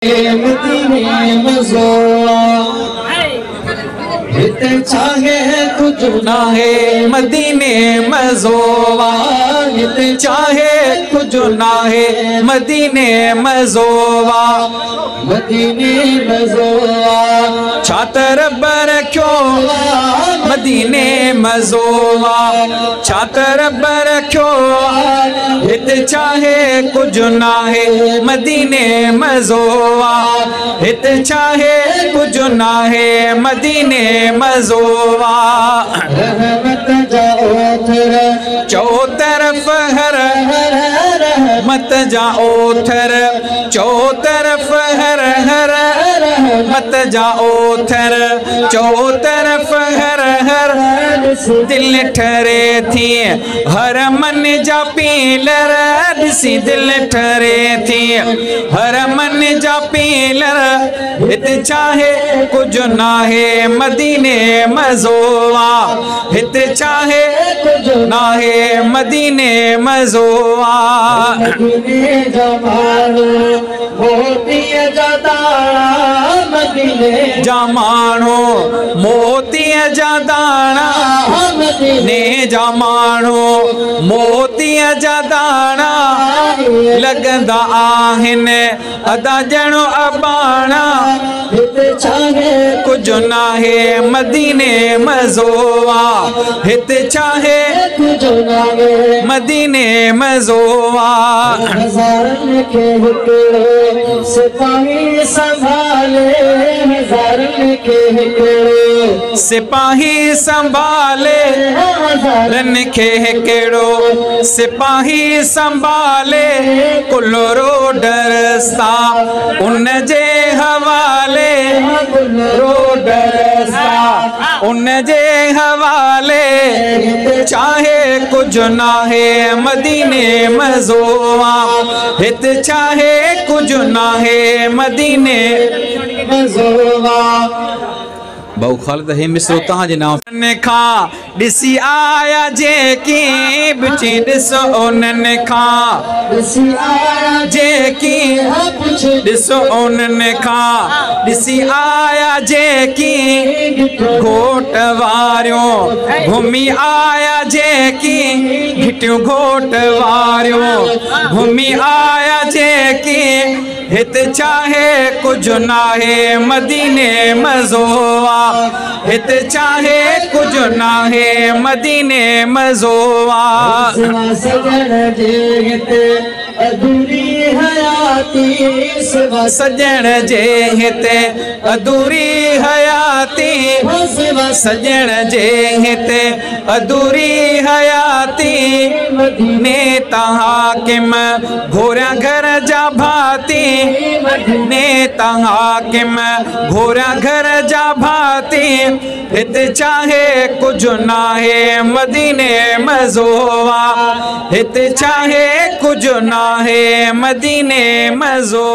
मदीने मज़ो हिते चाहे कुछ ना है मदीने मज़ो हिते चाहे कुछ ना है मदीने मज़ो मदीने मज़ो छातर बर क्यों मदीने मज़ो छातर बर क्यों हिते चाहे कुछ ना है मदीने मज़ो हिते चाहे कुछ ना है मदीने मज़ो रहमत जाओ चौ तरफ हर मत जाओ थर चौ तरफ हर हर मत जाओ थर चौ तरफ हर हर दिल ठरे थी हर मन जा पीलर सी दिल ठरे थी हर मन जा पीलर हित चाहे कुछ ना है मदीने मज़ो हित चाहे कुछ ना है मदीने मज़ो मदीने जमानो मोती जदाना मदीने जमानो मोती जदाना मदीने जमानो मोती जदाना लगंदा आहिनि अदा जणो अबाना हित चाहे कुछ ना है मदीने मज़ो हित चाहे कुछ ना है मदीने मज़ो हज़ारनि खे हिकिड़ो सिपाही संभाले हज़ारनि खे हिकिड़ो सिपाही संभाले हज़ारनि खे हिकिड़ो सिपाही संभाले कुल रोडर सा उन जे हवाले कुल रोडर सा उन जे हवाले चाहे कुछ ना है मदीने मज़ो हित चाहे कुछ ना है मदीने मज़ो बहु ख़ालिद हे मिसरो तहां जे नाम खां ॾिसी आया जेकी बिची ॾिसो उन्हनि खां ॾिसी आया जेकी ॾिसो उन्हनि खां ॾिसी आया जेकी घोट वारियो घुमी आया जेकी घिटियूं घोट वारियो घुमी आया जेकी हित चाहे कुछ ना है मदीने मज़ो हित चाहे कुछ ना है मदीने मज़ो सजण जे हिते अधूरी हयाती सजण जे हिते अधूरी हयाती सजण जे हिते अधूरी हयाती ने हाकिम घोरा घर जा भाती ने हाकिम घोरा घर जा भाती हित चाहे कुछ ना है मदीने मज़ो हित चाहे कुछ ना है मदीने मज़ो।